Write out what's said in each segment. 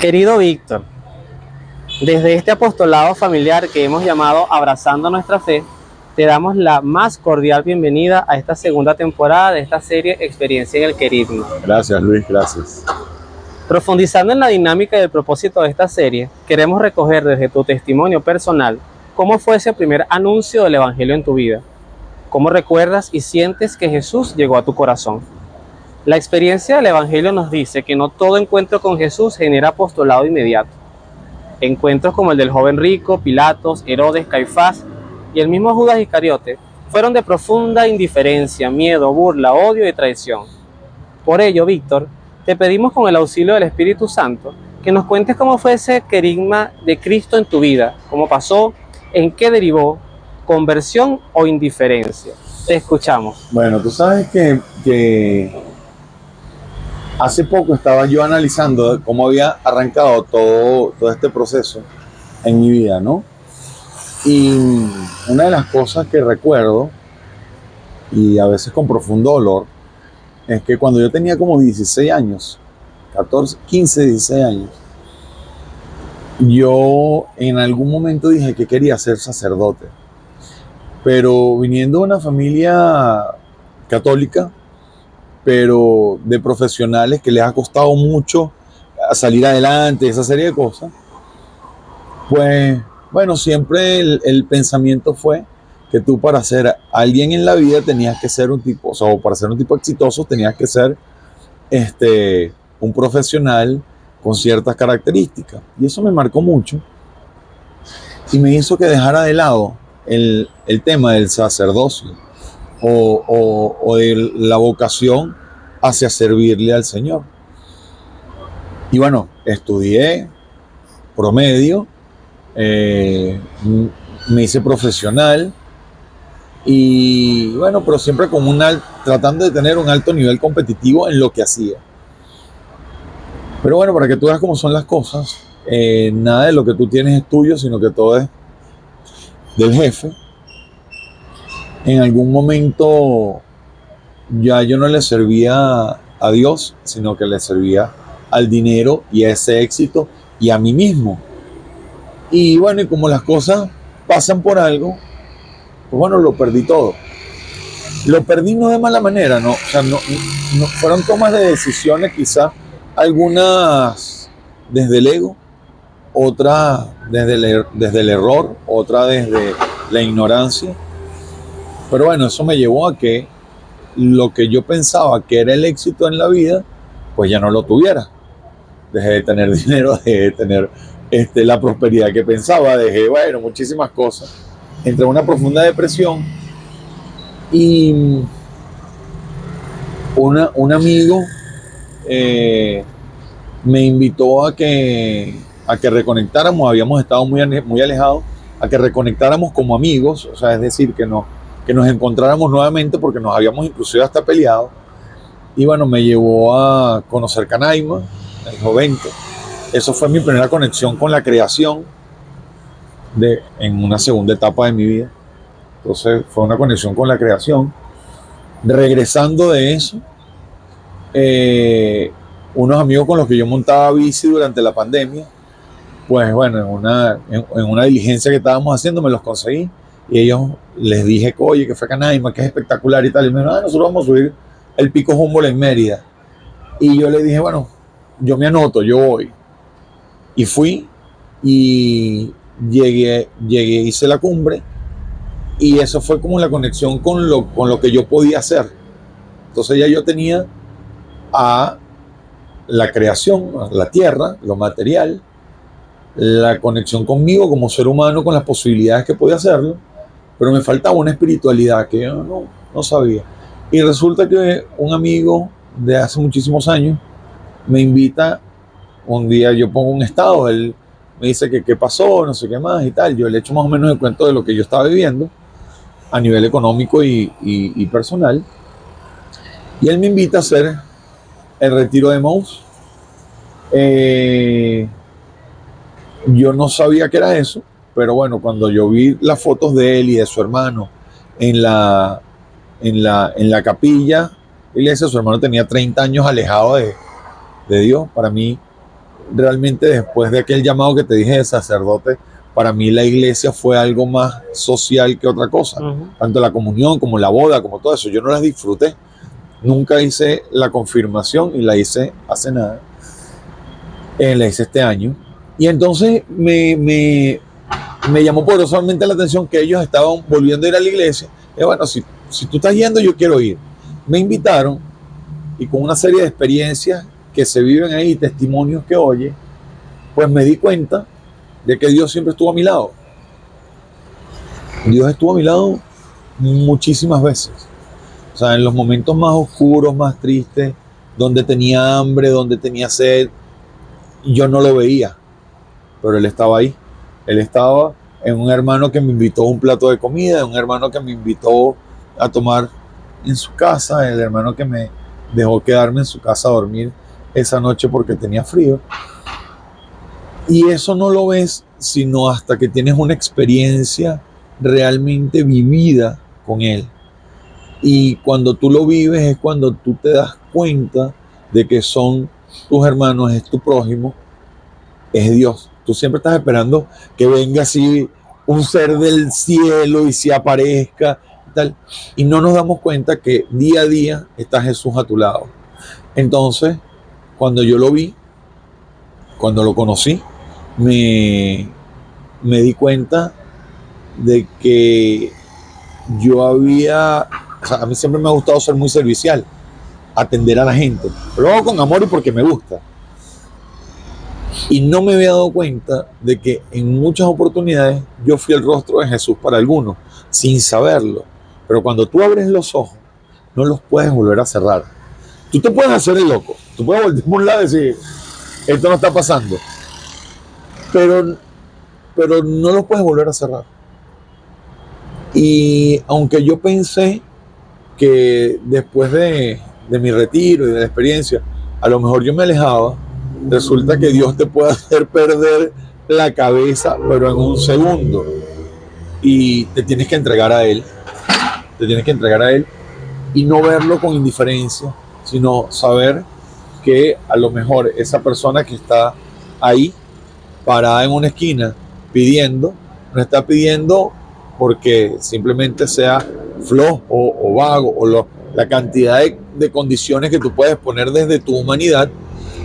Querido Víctor, desde este apostolado familiar que hemos llamado Abrazando Nuestra Fe, te damos la más cordial bienvenida a esta segunda temporada de esta serie Experiencia en el Querigma. Gracias, Luis, gracias. Profundizando en la dinámica y el propósito de esta serie, queremos recoger desde tu testimonio personal cómo fue ese primer anuncio del Evangelio en tu vida, cómo recuerdas y sientes que Jesús llegó a tu corazón. La experiencia del Evangelio nos dice que no todo encuentro con Jesús genera apostolado inmediato. Encuentros como el del joven rico, Pilatos, Herodes, Caifás y el mismo Judas Iscariote fueron de profunda indiferencia, miedo, burla, odio y traición. Por ello, Víctor, te pedimos con el auxilio del Espíritu Santo que nos cuentes cómo fue ese querigma de Cristo en tu vida, cómo pasó, en qué derivó, conversión o indiferencia. Te escuchamos. Bueno, tú sabes que hace poco estaba yo analizando cómo había arrancado todo este proceso en mi vida, ¿no? Y una de las cosas que recuerdo, y a veces con profundo dolor, es que cuando yo tenía como 16 años, 14, 15, 16 años, yo en algún momento dije que quería ser sacerdote. Pero viniendo de una familia católica, pero de profesionales que les ha costado mucho salir adelante, esa serie de cosas, pues bueno, siempre el pensamiento fue que tú para ser alguien en la vida tenías que ser un tipo, o sea, para ser un tipo exitoso tenías que ser un profesional con ciertas características. Y eso me marcó mucho y me hizo que dejara de lado el tema del sacerdocio o de la vocación hacia servirle al Señor. Y bueno, estudié promedio, me hice profesional y bueno, pero siempre con tratando de tener un alto nivel competitivo en lo que hacía. Pero bueno, para que tú veas cómo son las cosas, nada de lo que tú tienes es tuyo, sino que todo es del jefe. En algún momento ya yo no le servía a Dios, sino que le servía al dinero y a ese éxito y a mí mismo. Y bueno, y como las cosas pasan por algo, pues bueno, lo perdí todo. Lo perdí no de mala manera, ¿no? O sea, no fueron tomas de decisiones, quizás algunas desde el ego, otras desde el error, otra desde la ignorancia. Pero bueno, eso me llevó a que lo que yo pensaba que era el éxito en la vida, pues ya no lo tuviera. Dejé de tener dinero, dejé de tener la prosperidad que pensaba, dejé, bueno, muchísimas cosas. Entré en una profunda depresión y un amigo me invitó a que reconectáramos, habíamos estado muy alejados, a que reconectáramos como amigos, o sea, es decir, que nos encontráramos nuevamente porque nos habíamos inclusive hasta peleado. Y bueno, me llevó a conocer Canaima, el Jovento. Eso fue mi primera conexión con la creación en una segunda etapa de mi vida. Entonces fue una conexión con la creación. Regresando de eso, unos amigos con los que yo montaba bici durante la pandemia, pues bueno, en una diligencia que estábamos haciendo me los conseguí. Y ellos les dije, oye, que fue Canaima, que es espectacular y tal. Y me dijeron, nosotros vamos a subir el Pico Humboldt en Mérida. Y yo le dije, bueno, yo me anoto, yo voy. Y fui y llegué, hice la cumbre. Y eso fue como la conexión con lo que yo podía hacer. Entonces ya yo tenía a la creación, a la tierra, lo material, la conexión conmigo como ser humano con las posibilidades que podía hacerlo. Pero me faltaba una espiritualidad que yo no sabía. Y resulta que un amigo de hace muchísimos años me invita, un día yo pongo un estado, él me dice que qué pasó, no sé qué más y tal. Yo le echo más o menos el cuento de lo que yo estaba viviendo a nivel económico y personal. Y él me invita a hacer el retiro de Emaús. Yo no sabía que era eso. Pero bueno, cuando yo vi las fotos de él y de su hermano en la capilla, iglesia, su hermano tenía 30 años alejado de Dios. Para mí realmente después de aquel llamado que te dije de sacerdote, para mí la iglesia fue algo más social que otra cosa. Tanto la comunión como la boda, como todo eso, yo no las disfruté. Nunca hice la confirmación y la hice hace nada. La hice este año. Y entonces me llamó poderosamente la atención que ellos estaban volviendo a ir a la iglesia. Y bueno, si tú estás yendo, yo quiero ir. Me invitaron y con una serie de experiencias que se viven ahí, testimonios que oye, pues me di cuenta de que Dios siempre estuvo a mi lado. Dios estuvo a mi lado muchísimas veces. O sea, en los momentos más oscuros, más tristes, donde tenía hambre, donde tenía sed, yo no lo veía, pero Él estaba ahí. Él estaba en un hermano que me invitó a un plato de comida, un hermano que me invitó a tomar en su casa, el hermano que me dejó quedarme en su casa a dormir esa noche porque tenía frío. Y eso no lo ves sino hasta que tienes una experiencia realmente vivida con Él. Y cuando tú lo vives es cuando tú te das cuenta de que son tus hermanos, es tu prójimo, es Dios. Tú siempre estás esperando que venga así un ser del cielo y se aparezca y tal. Y no nos damos cuenta que día a día está Jesús a tu lado. Entonces, cuando yo lo vi, cuando lo conocí, me di cuenta de que yo había, o sea, a mí siempre me ha gustado ser muy servicial, atender a la gente, pero lo hago con amor y porque me gusta. Y no me había dado cuenta de que en muchas oportunidades yo fui el rostro de Jesús para algunos, sin saberlo. Pero cuando tú abres los ojos, no los puedes volver a cerrar. Tú te puedes hacer el loco, tú puedes volver por un lado y decir, esto no está pasando. Pero no los puedes volver a cerrar. Y aunque yo pensé que después de mi retiro y de la experiencia, a lo mejor yo me alejaba, resulta que Dios te puede hacer perder la cabeza, pero en un segundo. Y te tienes que entregar a Él. Te tienes que entregar a Él y no verlo con indiferencia, sino saber que a lo mejor esa persona que está ahí, parada en una esquina, pidiendo, no está pidiendo porque simplemente sea flojo o vago o la cantidad de condiciones que tú puedes poner desde tu humanidad,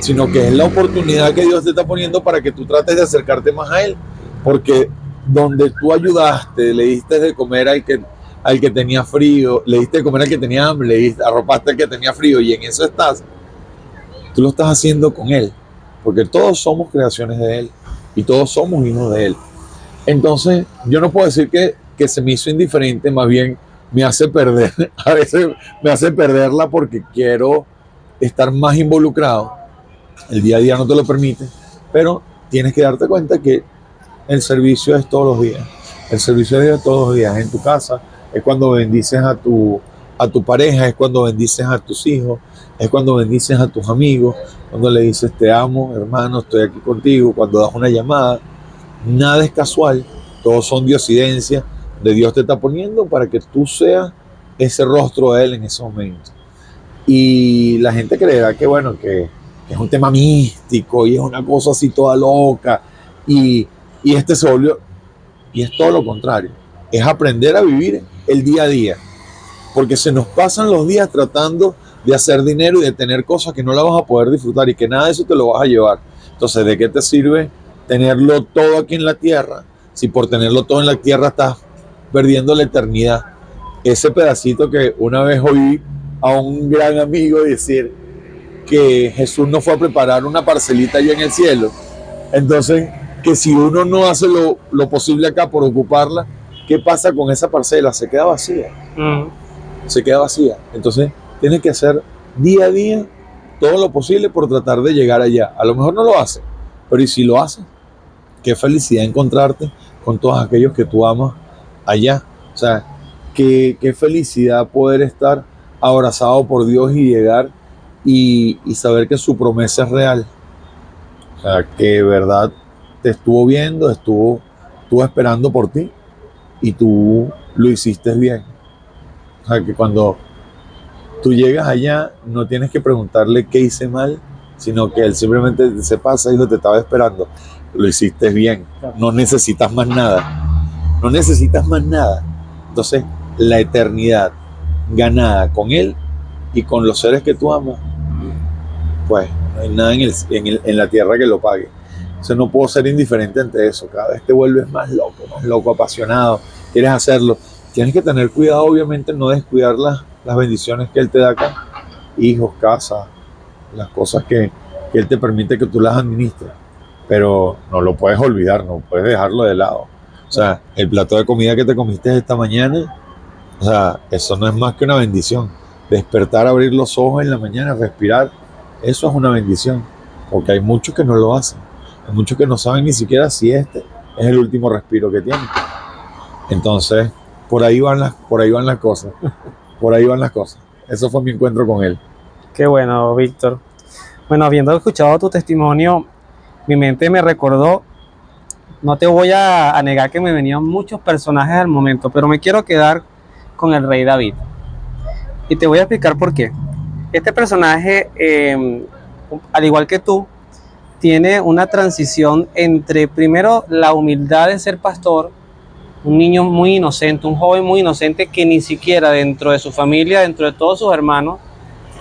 sino que es la oportunidad que Dios te está poniendo para que tú trates de acercarte más a Él, porque donde tú ayudaste, le diste de comer al que tenía frío, le diste de comer al que tenía hambre, le diste, arropaste al que tenía frío, y en eso estás, tú lo estás haciendo con Él, porque todos somos creaciones de Él y todos somos hijos de Él. Entonces yo no puedo decir que se me hizo indiferente, más bien me hace perder, a veces me hace perderla porque quiero estar más involucrado. El día a día no te lo permite, pero tienes que darte cuenta que el servicio es todos los días. El servicio es todos los días. En tu casa es cuando bendices a tu pareja, es cuando bendices a tus hijos, es cuando bendices a tus amigos, cuando le dices te amo, hermano, estoy aquí contigo, cuando das una llamada. Nada es casual, todos son diosidencias de Dios te está poniendo para que tú seas ese rostro de Él en ese momento. Y la gente creerá que bueno, que es un tema místico y es una cosa así toda loca y este se volvió, y es todo lo contrario, es aprender a vivir el día a día, porque se nos pasan los días tratando de hacer dinero y de tener cosas que no las vas a poder disfrutar y que nada de eso te lo vas a llevar. Entonces, ¿de qué te sirve tenerlo todo aquí en la tierra si por tenerlo todo en la tierra estás perdiendo la eternidad? Ese pedacito que una vez oí a un gran amigo decir que Jesús no fue a preparar una parcelita allá en el cielo, entonces que si uno no hace lo posible acá por ocuparla, ¿qué pasa con esa parcela? Se queda vacía. Se queda vacía. Entonces tienes que hacer día a día todo lo posible por tratar de llegar allá. A lo mejor no lo haces, pero ¿y si lo haces? Qué felicidad encontrarte con todos aquellos que tú amas allá. O sea, qué felicidad poder estar abrazado por Dios y llegar y saber que su promesa es real. O sea, que de verdad te estuvo viendo, estuvo esperando por ti y tú lo hiciste bien. O sea, que cuando tú llegas allá no tienes que preguntarle qué hice mal, sino que él simplemente se pasa y dijo, te estaba esperando, lo hiciste bien, no necesitas más nada, no necesitas más nada. Entonces, la eternidad ganada con él y con los seres que tú amas, pues no hay nada en la tierra que lo pague. O sea, no puedo ser indiferente ante eso. Cada vez te vuelves más loco, apasionado, quieres hacerlo. Tienes que tener cuidado, obviamente, no descuidar las bendiciones que Él te da acá. Hijos, casa, las cosas que Él te permite que tú las administres. Pero no lo puedes olvidar, no puedes dejarlo de lado. O sea, el plato de comida que te comiste esta mañana, o sea, eso no es más que una bendición. Despertar, abrir los ojos en la mañana, respirar, eso es una bendición. Porque hay muchos que no lo hacen. Hay muchos que no saben ni siquiera si este es el último respiro que tienen. Entonces, por ahí van las cosas. Por ahí van las cosas. Eso fue mi encuentro con él. Qué bueno, Víctor. Bueno, habiendo escuchado tu testimonio, mi mente me recordó, no te voy a negar que me venían muchos personajes al momento, pero me quiero quedar con el rey David. Y te voy a explicar por qué. Este personaje, al igual que tú, tiene una transición entre, primero, la humildad de ser pastor, un niño muy inocente, un joven muy inocente que ni siquiera dentro de su familia, dentro de todos sus hermanos,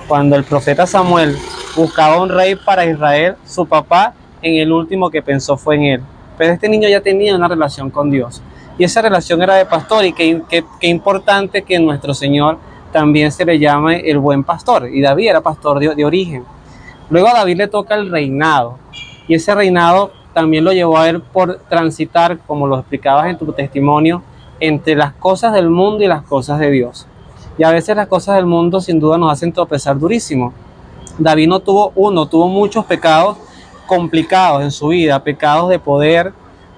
cuando el profeta Samuel buscaba un rey para Israel, su papá en el último que pensó fue en él. Pero este niño ya tenía una relación con Dios y esa relación era de pastor, y qué importante que nuestro Señor también se le llame el buen pastor, y David era pastor de origen. Luego a David le toca el reinado, y ese reinado también lo llevó a él por transitar, como lo explicabas en tu testimonio, entre las cosas del mundo y las cosas de Dios. Y a veces las cosas del mundo sin duda nos hacen tropezar durísimo. David no tuvo muchos pecados complicados en su vida, pecados de poder,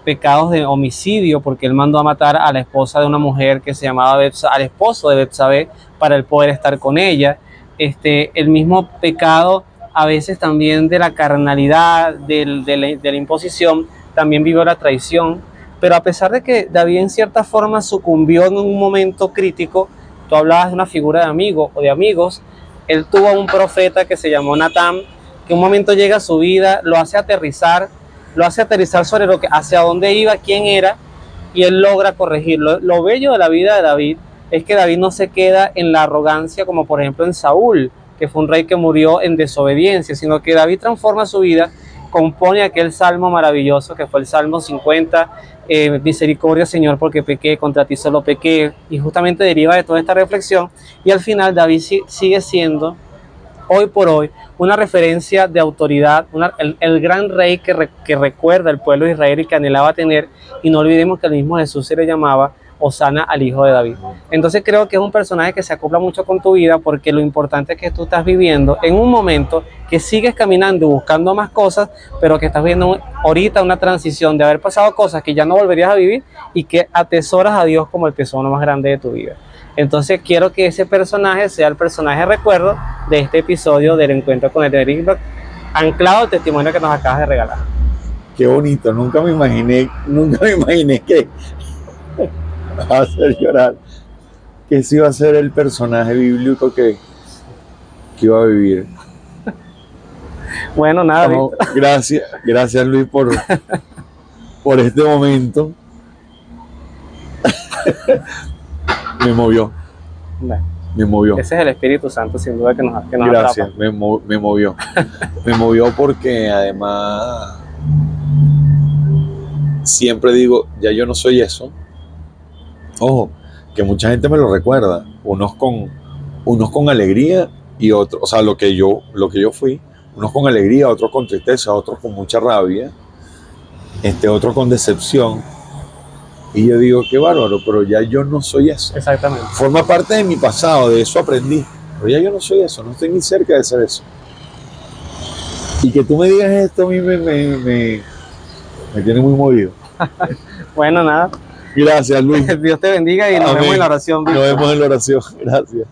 pecados de homicidio, porque él mandó a matar a la esposa de una mujer que se llamaba al esposo de Betsabé para él poder estar con ella. El mismo pecado a veces también de la carnalidad, de la imposición, también vivió la traición. Pero a pesar de que David en cierta forma sucumbió en un momento crítico, tú hablabas de una figura de amigo o de amigos, él tuvo un profeta que se llamó Natán, que un momento llega a su vida, lo hace aterrizar sobre hacia dónde iba, quién era, y él logra corregirlo. Lo bello de la vida de David es que David no se queda en la arrogancia como por ejemplo en Saúl, que fue un rey que murió en desobediencia, sino que David transforma su vida, compone aquel salmo maravilloso que fue el Salmo 50, misericordia Señor porque pequé, contra ti solo pequé, y justamente deriva de toda esta reflexión, y al final David sigue siendo, hoy por hoy, una referencia de autoridad, el gran rey que recuerda el pueblo de Israel y que anhelaba tener, y no olvidemos que el mismo Jesús se le llamaba Hosana al hijo de David. Entonces creo que es un personaje que se acopla mucho con tu vida, porque lo importante es que tú estás viviendo en un momento que sigues caminando y buscando más cosas, pero que estás viendo ahorita una transición de haber pasado cosas que ya no volverías a vivir y que atesoras a Dios como el tesoro más grande de tu vida. Entonces quiero que ese personaje sea el personaje de recuerdo de este episodio del encuentro con el Eric Brock, anclado al testimonio que nos acabas de regalar. Qué bonito, nunca me imaginé que va a hacer llorar, que ese iba a ser el personaje bíblico que iba a vivir. Bueno, nada, no, gracias Luis por este momento. Me movió. Ese es el Espíritu Santo, sin duda, que nos gracias, atrapa. me movió. Me movió porque además siempre digo, ya yo no soy eso. Ojo, que mucha gente me lo recuerda, unos con alegría y otros, o sea, lo que yo fui, unos con alegría, otros con tristeza, otros con mucha rabia, otros con decepción. Y yo digo, qué bárbaro, pero ya yo no soy eso. Exactamente. Forma parte de mi pasado, de eso aprendí, pero ya yo no soy eso, no estoy ni cerca de ser eso. Y que tú me digas esto a mí me tiene muy movido. Bueno, nada. Gracias, Luis. Dios te bendiga y nos vemos en la oración. Nos vemos en la oración. Gracias.